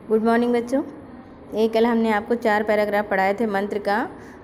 Good morning बच्चों। ये कल हमने आपको 4 पैराग्राफ पढ़ाए थे मंत्र का,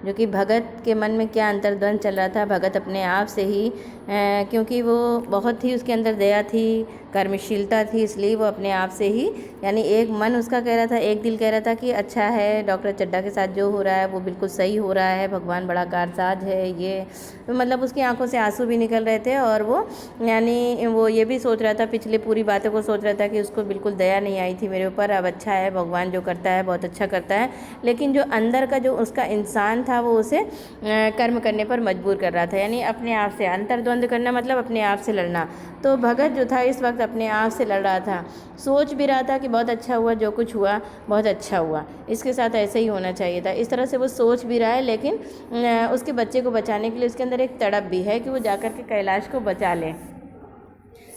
जो कि भगत के मन में क्या अंतर्द्वंद चल रहा था। भगत अपने आप से ही क्योंकि वो बहुत ही उसके अंदर दया थी, कर्मशीलता थी, इसलिए वो अपने आप से ही, यानी एक मन उसका कह रहा था, एक दिल कह रहा था कि अच्छा है, डॉक्टर चड्ढा के साथ जो हो रहा है वो बिल्कुल सही हो रहा है, भगवान बड़ा कारसाज है। ये तो मतलब उसकी आंखों से आंसू भी निकल रहे थे, और वो यानी वो ये भी सोच रहा था, पिछले पूरी बातों को सोच रहा था कि उसको बिल्कुल दया नहीं आई थी मेरे ऊपर। अब अच्छा है, भगवान जो करता है बहुत अच्छा करता है। लेकिन जो अंदर का जो उसका इंसान था वो उसे कर्म करने पर मजबूर कर रहा था, यानी अपने आप से अंतर्द्वंद करना, मतलब अपने आप से लड़ना। तो भगत जो था इस वक्त अपने आप से लड़ रहा था, सोच भी रहा था कि बहुत अच्छा हुआ, जो कुछ हुआ बहुत अच्छा हुआ, इसके साथ ऐसे ही होना चाहिए था। इस तरह से वो सोच भी रहा है, लेकिन उसके बच्चे को बचाने के लिए उसके अंदर एक तड़प भी है कि वो जाकर के कैलाश को बचा ले।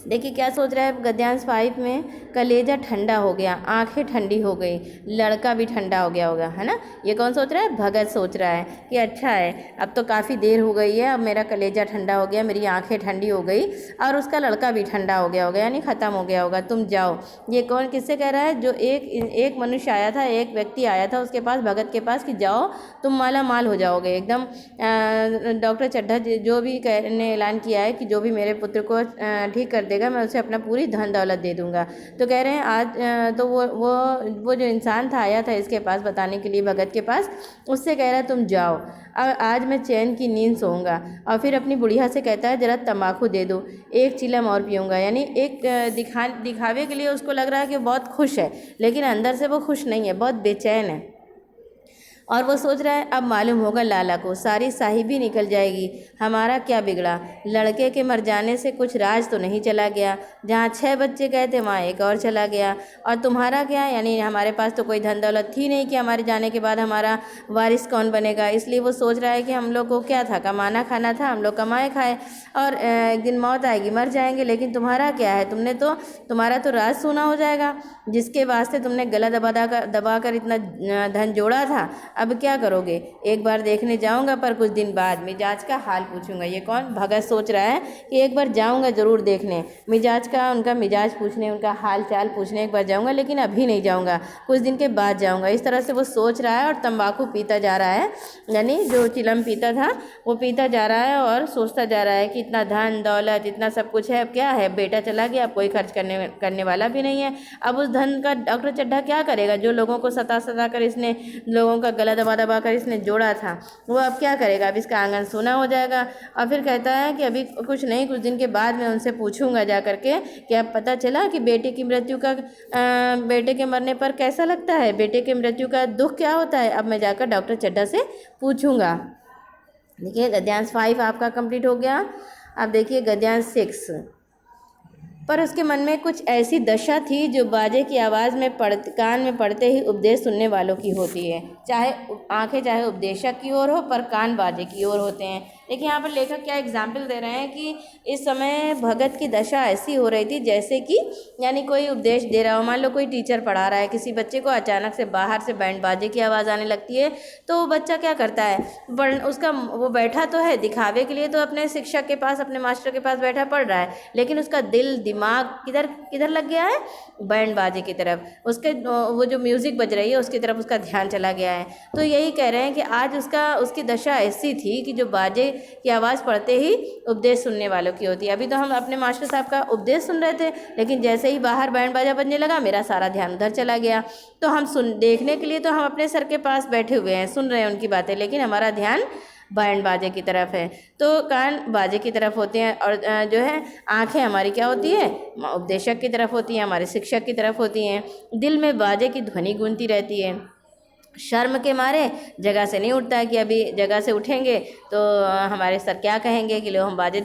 देखिए क्या सोच रहा है गद्यांश 5 में, कलेजा ठंडा हो गया, आंखें ठंडी हो गई, लड़का भी ठंडा हो गया होगा, है ना। ये कौन सोच रहा है? भगत सोच रहा है कि अच्छा है, अब तो काफ़ी देर हो गई है, अब मेरा कलेजा ठंडा हो गया, मेरी आंखें ठंडी हो गई, और उसका लड़का भी ठंडा हो गया होगा, यानी ख़त्म हो गया होगा, तुम जाओ। ये कौन किससे कह रहा है? जो एक मनुष्य आया था, एक व्यक्ति आया था उसके पास, भगत के पास, कि जाओ तुम माला माल हो जाओगे एकदम। डॉक्टर चड्ढा जो भी ने ऐलान किया है कि जो भी मेरे पुत्र को ठीक कर देगा, मैं उसे अपना पूरी धन दौलत दे दूंगा। तो कह रहे हैं आज तो वो जो इंसान था आया था इसके पास बताने के लिए, भगत के पास, उससे कह रहा है तुम जाओ, आज मैं चैन की नींद सोऊंगा। और फिर अपनी बुढ़िया से कहता है जरा तंबाकू दे दो, एक चिलम और पीऊँगा। यानी एक दिखावे के लिए उसको लग रहा है कि बहुत खुश है, लेकिन अंदर से वो खुश नहीं है, बहुत बेचैन है। और वो सोच रहा है अब मालूम होगा लाला को, सारी साहिबी निकल जाएगी, हमारा क्या बिगड़ा, लड़के के मर जाने से कुछ राज तो नहीं चला गया, जहाँ 6 बच्चे गए थे वहाँ एक और चला गया, और तुम्हारा क्या, यानी हमारे पास तो कोई धन दौलत थी नहीं कि हमारे जाने के बाद हमारा वारिस कौन बनेगा। इसलिए वो सोच रहा है कि हम लोग को क्या था, कमाना खाना था, हम लोग कमाए खाए, और एक दिन मौत आएगी, मर जाएंगे। लेकिन तुम्हारा क्या है, तुम्हारा तो राज सोना हो जाएगा, जिसके वास्ते तुमने गला दबा कर इतना धन जोड़ा था। अब क्या करोगे? एक बार देखने जाऊंगा, पर कुछ दिन बाद मिजाज का हाल पूछूंगा। ये कौन? भगत सोच रहा है कि एक बार जाऊंगा जरूर देखने, मिजाज का, उनका मिजाज पूछने, उनका हाल चाल पूछने एक बार जाऊंगा, लेकिन अभी नहीं जाऊंगा, कुछ दिन के बाद जाऊंगा। इस तरह से वो सोच रहा है और तंबाकू पीता जा रहा है, यानी जो चिलम पीता था वो पीता जा रहा है और सोचता जा रहा है कि इतना धन दौलत, इतना सब कुछ है, अब क्या है, बेटा चला गया, अब कोई खर्च करने वाला भी नहीं है। अब उस धन का डॉक्टर चड्ढा क्या करेगा? जो लोगों को सता कर इसने, लोगों का गला दबा कर इसने जोड़ा था, वो अब क्या करेगा? अब इसका आंगन सोना हो जाएगा। और फिर कहता है कि अभी कुछ नहीं, कुछ दिन के बाद मैं उनसे पूछूंगा जा करके कि अब पता चला कि बेटे की मृत्यु का बेटे के मरने पर कैसा लगता है, बेटे के मृत्यु का दुख क्या होता है, अब मैं जाकर डॉक्टर चड्ढा से पूछूंगा। देखिए गद्यांश 5 आपका कंप्लीट हो गया। अब देखिए गद्यांश 6। पर उसके मन में कुछ ऐसी दशा थी जो बाजे की आवाज़ में कान में पड़ते ही उपदेश सुनने वालों की होती है। चाहे आंखें चाहे उपदेशक की ओर हो, पर कान बाजे की ओर होते हैं। देखिए यहाँ पर लेखक क्या एग्जाम्पल दे रहे हैं कि इस समय भगत की दशा ऐसी हो रही थी जैसे कि, यानी कोई उपदेश दे रहा हो, मान लो कोई टीचर पढ़ा रहा है किसी बच्चे को, अचानक से बाहर से बैंड बाजे की आवाज़ आने लगती है, तो वो बच्चा क्या करता है, वो बैठा तो है दिखावे के लिए, तो अपने शिक्षक के पास, अपने मास्टर के पास बैठा पढ़ रहा है, लेकिन उसका दिल दिमाग किधर किधर लग गया है? बैंड बाजे की तरफ, उसके वो जो म्यूज़िक बज रही है उसकी तरफ उसका ध्यान चला गया है। तो यही कह रहे हैं कि आज उसकी दशा ऐसी थी कि जो बाजे की आवाज़ पड़ते ही उपदेश सुनने वालों की होती है। अभी तो हम अपने मास्टर साहब का उपदेश सुन रहे थे, लेकिन जैसे ही बाहर बैंड बाजा बजने लगा मेरा सारा ध्यान उधर चला गया। तो हम देखने के लिए तो हम अपने सर के पास बैठे हुए हैं, सुन रहे हैं उनकी बातें, लेकिन हमारा ध्यान बैंड बाजे की तरफ है। तो कान बाजे की तरफ होते हैं, और जो है आंखें हमारी क्या होती है, उपदेशक की तरफ होती हैं, हमारे शिक्षक की तरफ होती हैं। दिल में बाजे की ध्वनि गूंजती रहती है। शर्म के मारे जगह से नहीं उठता है कि अभी जगह से उठेंगे तो हमारे सर क्या कहेंगे कि लो हम बाजा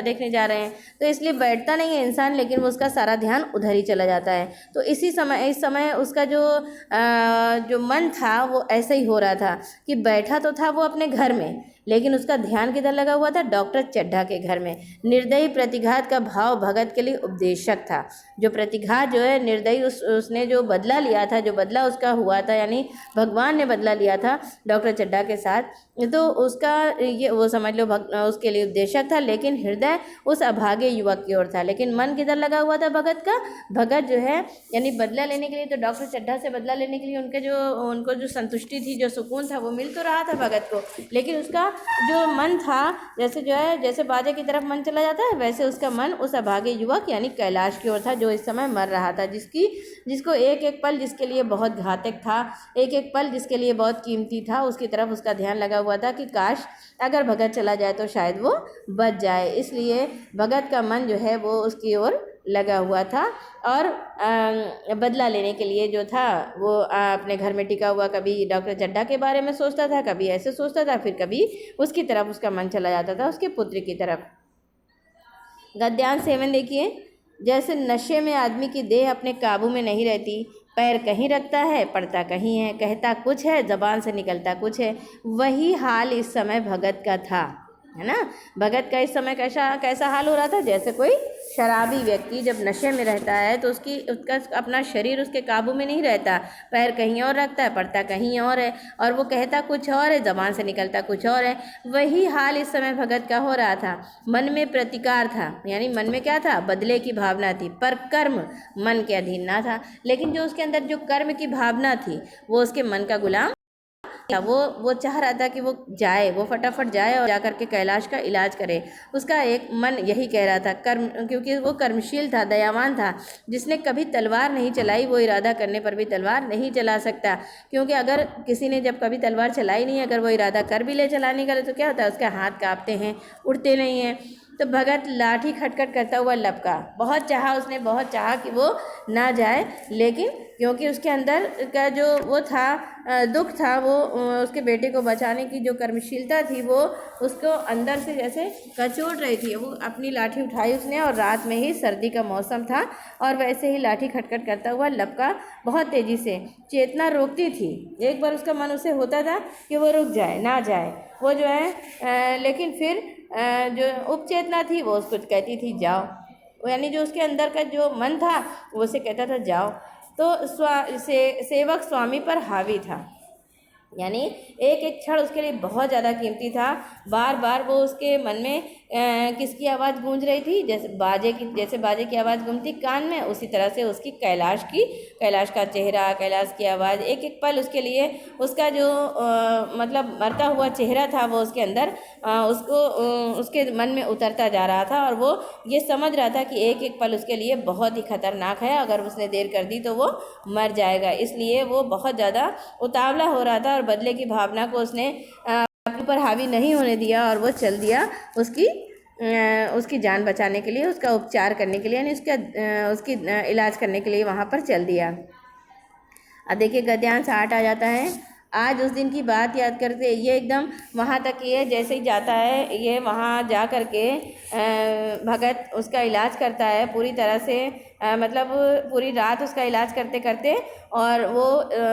देखने जा रहे हैं, तो इसलिए बैठता नहीं है इंसान, लेकिन वो उसका सारा ध्यान उधर ही चला जाता है। तो इस समय उसका जो मन था वो ऐसे ही हो रहा था कि बैठा तो था वो अपने घर में, लेकिन उसका ध्यान किधर लगा हुआ था? डॉक्टर चड्ढा के घर में। निर्दयी प्रतिघात का भाव भगत के लिए उपदेशक था। जो प्रतिघात जो है, निर्दयी उसने जो बदला लिया था, जो बदला उसका हुआ था, यानी भगवान ने बदला लिया था डॉक्टर चड्ढा के साथ, तो उसका ये वो समझ लो उसके लिए उद्देशक था, लेकिन हृदय उस अभागे युवक की ओर था। लेकिन मन किधर लगा हुआ था भगत का? भगत जो है यानी बदला लेने के लिए, तो डॉक्टर चड्ढा से बदला लेने के लिए उनको जो संतुष्टि थी, जो सुकून था, वो मिल तो रहा था भगत को, लेकिन उसका जो मन था, जैसे बाजे की तरफ मन चला जाता है, वैसे उसका मन उस अभागे युवक यानी कैलाश की ओर था, जो इस समय मर रहा था, जिसको एक एक पल जिसके लिए बहुत घातक था, एक एक पल जिसके लिए बहुत कीमती था, उसकी तरफ उसका ध्यान लगा हुआ था कि काश अगर भगत चला जाए तो शायद वो बच जाए। इसलिए भगत का मन जो है वो उसकी ओर लगा हुआ था, और बदला लेने के लिए जो था वो अपने घर में टिका हुआ, कभी डॉक्टर चड्ढा के बारे में सोचता था, कभी ऐसे सोचता था, फिर कभी उसकी तरफ उसका मन चला जाता था, उसके पुत्र की तरफ। गद्यांश 7 देखिए, जैसे नशे में आदमी की देह अपने काबू में नहीं रहती, पैर कहीं रखता है पड़ता कहीं है, कहता कुछ है जबान से निकलता कुछ है, वही हाल इस समय भगत का था, है ना। भगत का इस समय कैसा हाल हो रहा था? जैसे कोई शराबी व्यक्ति जब नशे में रहता है तो उसका अपना शरीर उसके काबू में नहीं रहता, पैर कहीं और रखता है पड़ता कहीं और है, और वो कहता कुछ और है जबान से निकलता कुछ और है। वही हाल इस समय भगत का हो रहा था। मन में प्रतिकार था, यानी मन में क्या था? बदले की भावना थी, पर कर्म मन के अधीन ना था। लेकिन जो उसके अंदर जो कर्म की भावना थी वो उसके मन का गुलाम, वो चाह रहा था कि वो जाए, वो फटाफट जाए और जाकर के कैलाश का इलाज करे। उसका एक मन यही कह रहा था, कर्म, क्योंकि वो कर्मशील था, दयावान था, जिसने कभी तलवार नहीं चलाई वो इरादा करने पर भी तलवार नहीं चला सकता, क्योंकि अगर किसी ने जब कभी तलवार चलाई नहीं, अगर वो इरादा कर भी ले चलाने का, तो क्या होता है? उसके हाथ कांपते हैं, उड़ते नहीं हैं। तो भगत लाठी खटखट करता हुआ लपका, बहुत चाहा कि वो ना जाए, लेकिन क्योंकि उसके अंदर का जो वो था दुख था, वो उसके बेटे को बचाने की जो कर्मशीलता थी वो उसको अंदर से जैसे कचोट रही थी। वो अपनी लाठी उठाई उसने, और रात में ही सर्दी का मौसम था, और वैसे ही लाठी खटखट करता हुआ लपका बहुत तेज़ी से। चेतना रोकती थी, एक बार उसका मन उसे होता था कि वो रुक जाए, ना जाए, वो जो है लेकिन फिर जो उपचेतना थी वो उसको कहती थी जाओ, यानी जो उसके अंदर का जो मन था वो उसे कहता था जाओ। तो सेवक स्वामी पर हावी था, यानी एक एक क्षण उसके लिए बहुत ज़्यादा कीमती था। बार बार वो उसके मन में किसकी आवाज़ गूंज रही थी? जैसे बाजे की आवाज़ गूंजती कान में, उसी तरह से उसकी कैलाश का चेहरा, कैलाश की आवाज़, एक एक पल उसके लिए उसका जो मतलब मरता हुआ चेहरा था वो उसके अंदर उसके मन में उतरता जा रहा था, और वो ये समझ रहा था कि एक एक पल उसके लिए बहुत ही खतरनाक है, अगर उसने देर कर दी तो वो मर जाएगा। इसलिए वो बहुत ज़्यादा उतावला हो रहा था, और बदले की भावना को उसने अपने ऊपर हावी नहीं होने दिया, और वो चल दिया उसकी जान बचाने के लिए, उसका उपचार करने के लिए, यानी उसकी इलाज करने के लिए वहाँ पर चल दिया। अब देखिए गद्यांश 8 आ जाता है। आज उस दिन की बात याद करते, ये एकदम वहाँ तक ये जैसे ही जाता है, ये वहाँ जा कर के भगत उसका इलाज करता है पूरी तरह से, मतलब पूरी रात उसका इलाज करते करते, और वो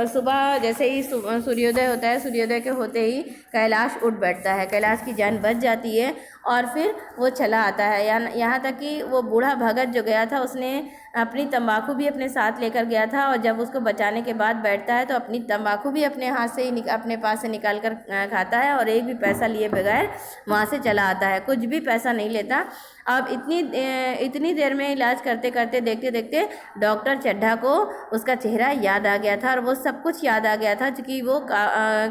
सुबह जैसे ही सूर्योदय होता है, सूर्योदय के होते ही कैलाश उठ बैठता है, कैलाश की जान बच जाती है, और फिर वो चला आता है। यहाँ तक कि वो बूढ़ा भगत जो गया था उसने अपनी तंबाकू भी अपने साथ लेकर गया था, और जब उसको बचाने के बाद बैठता है तो अपनी तंबाकू भी अपने हाथ से ही अपने पास से निकाल कर खाता है, और एक भी पैसा लिए बगैर वहाँ से चला आता है, कुछ भी पैसा नहीं लेता। अब इतनी देर में इलाज करते करते देखते देखते डॉक्टर चड्ढा को उसका चेहरा याद आ गया था, और वो सब कुछ याद आ गया था, क्योंकि वो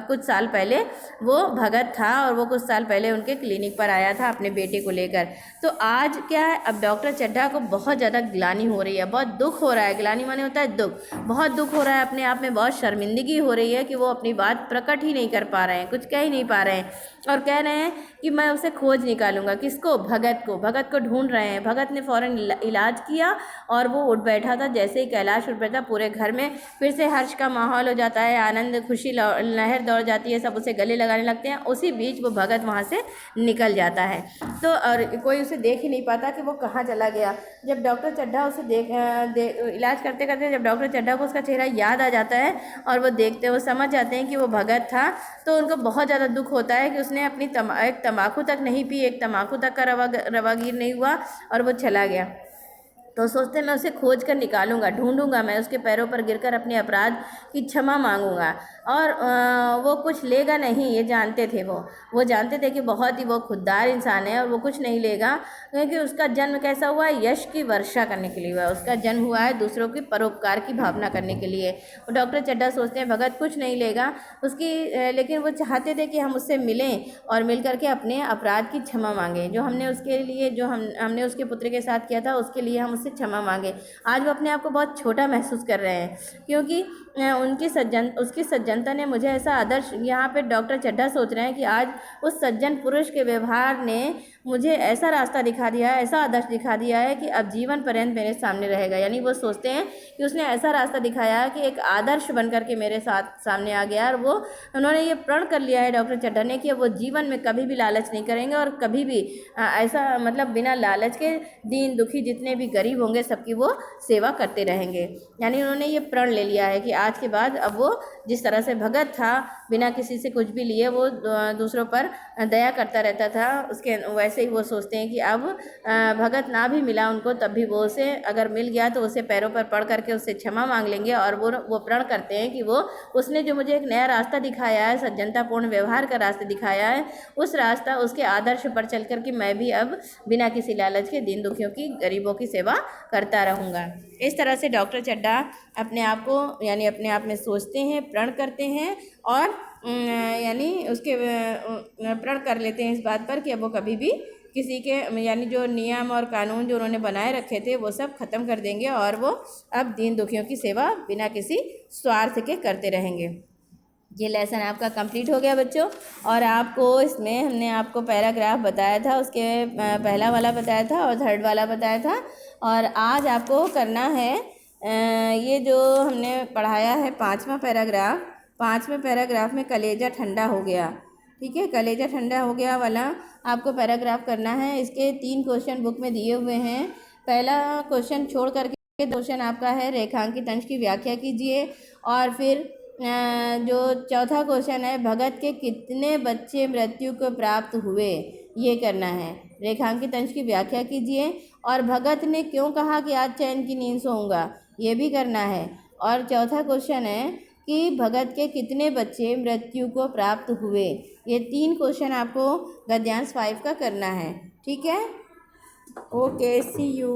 कुछ साल पहले वो भगत था, और वो कुछ साल पहले उनके क्लिनिक पर आया था अपने बेटे को लेकर। तो आज क्या है, अब डॉक्टर चड्ढा को बहुत ज़्यादा ग्लानि हो रही है, बहुत दुख हो रहा है। ग्लानि माने होता है दुख, बहुत दुख हो रहा है, अपने आप में बहुत शर्मिंदगी हो रही है कि वो अपनी बात प्रकट ही नहीं कर पा रहे हैं, कुछ कह ही नहीं पा रहे हैं, और कह रहे हैं कि मैं उसे खोज निकालूंगा। किसको? भगत को ढूंढ रहे हैं। भगत ने फौरन इलाज किया और वो उठ बैठा था। जैसे ही कैलाश उठ बैठा, पूरे घर में फिर से हर्ष का माहौल हो जाता है, आनंद खुशी लहर दौड़ जाती है, सब उसे गले लगाने लगते हैं। उसी बीच वो भगत वहाँ से निकल जाता है, तो और कोई उसे देख ही नहीं पाता कि वो कहाँ चला गया। जब डॉक्टर चड्ढा उसे इलाज करते करते जब डॉक्टर चड्ढा को उसका चेहरा याद आ जाता है और वो देखते वो समझ जाते हैं कि वो भगत था, तो उनको बहुत ज़्यादा दुख होता है कि उसने अपनी एक तम्बाकू तक नहीं पी, एक तम्बाकू तक का रवागीर नहीं हुआ और वो चला गया। तो सोचते मैं उसे खोज कर निकालूंगा, ढूंढूंगा, मैं उसके पैरों पर गिरकर अपने अपराध की क्षमा मांगूंगा। और वो कुछ लेगा नहीं, ये जानते थे वो जानते थे कि बहुत ही वो खुददार इंसान है और वो कुछ नहीं लेगा, क्योंकि उसका जन्म कैसा हुआ है, यश की वर्षा करने के लिए हुआ है। उसका जन्म हुआ है दूसरों की परोपकार की भावना करने के लिए। वो डॉक्टर चड्ढा सोचते हैं भगत कुछ नहीं लेगा लेकिन वो चाहते थे कि हम उससे मिलें और मिल करके अपने अपराध की क्षमा मांगें। जो हमने उसके लिए हमने उसके पुत्र के साथ किया था उसके लिए हम उससे क्षमा मांगे। आज वो अपने आप को बहुत छोटा महसूस कर रहे हैं, क्योंकि उसकी सज्जनता ने मुझे ऐसा आदर्श, यहाँ पे डॉक्टर चड्ढा सोच रहे हैं कि आज उस सज्जन पुरुष के व्यवहार ने मुझे ऐसा रास्ता दिखा दिया है, ऐसा आदर्श दिखा दिया है कि अब जीवन पर्यंत मेरे सामने रहेगा। यानी वो सोचते हैं कि उसने ऐसा रास्ता दिखाया कि एक आदर्श बन करके मेरे सामने आ गया। और उन्होंने ये प्रण कर लिया है डॉक्टर चड्ढा ने कि वो जीवन में कभी भी लालच नहीं करेंगे और कभी भी ऐसा मतलब बिना लालच के दीन दुखी जितने भी गरीब होंगे सबकी वो सेवा करते रहेंगे। यानी उन्होंने ये प्रण ले लिया है कि आज के बाद अब वो जिस तरह से भगत था, बिना किसी से कुछ भी लिए वो दूसरों पर दया करता रहता था, उसके वैसे ही वो सोचते हैं कि अब भगत ना भी मिला उनको तब भी वो उसे अगर मिल गया तो उसे पैरों पर पड़ करके उससे क्षमा मांग लेंगे। और वो प्रण करते हैं कि उसने जो मुझे एक नया रास्ता दिखाया है, सज्जनतापूर्ण व्यवहार का रास्ता दिखाया है, उस रास्ता उसके आदर्श पर चल कर के मैं भी अब बिना किसी लालच के दीन दुखियों की, गरीबों की सेवा करता रहूँगा। इस तरह से डॉक्टर चड्ढा अपने आप को यानी अपने आप में सोचते हैं, प्रण करते हैं और यानी उसके प्रण कर लेते हैं इस बात पर कि अब वो कभी भी किसी के यानी जो नियम और कानून जो उन्होंने बनाए रखे थे वो सब ख़त्म कर देंगे और वो अब दीन दुखियों की सेवा बिना किसी स्वार्थ के करते रहेंगे। ये लेसन आपका कंप्लीट हो गया बच्चों। और आपको इसमें हमने आपको पैराग्राफ बताया था, उसके पहला वाला बताया था और थर्ड वाला बताया था। और आज आपको करना है ये जो हमने पढ़ाया है पाँचवा पैराग्राफ में कलेजा ठंडा हो गया, ठीक है, कलेजा ठंडा हो गया वाला आपको पैराग्राफ करना है। इसके 3 क्वेश्चन बुक में दिए हुए हैं। पहला क्वेश्चन छोड़ करके क्वेश्चन आपका है रेखांकित अंश की व्याख्या कीजिए। और फिर जो चौथा क्वेश्चन है भगत के कितने बच्चे मृत्यु को प्राप्त हुए, ये करना है। रेखांकित अंश की व्याख्या कीजिए और भगत ने क्यों कहा कि आज चैन की नींद सोऊंगा, ये भी करना है। और चौथा क्वेश्चन है कि भगत के कितने बच्चे मृत्यु को प्राप्त हुए। ये 3 क्वेश्चन आपको गद्यांश 5 का करना है, ठीक है। Okay, see you.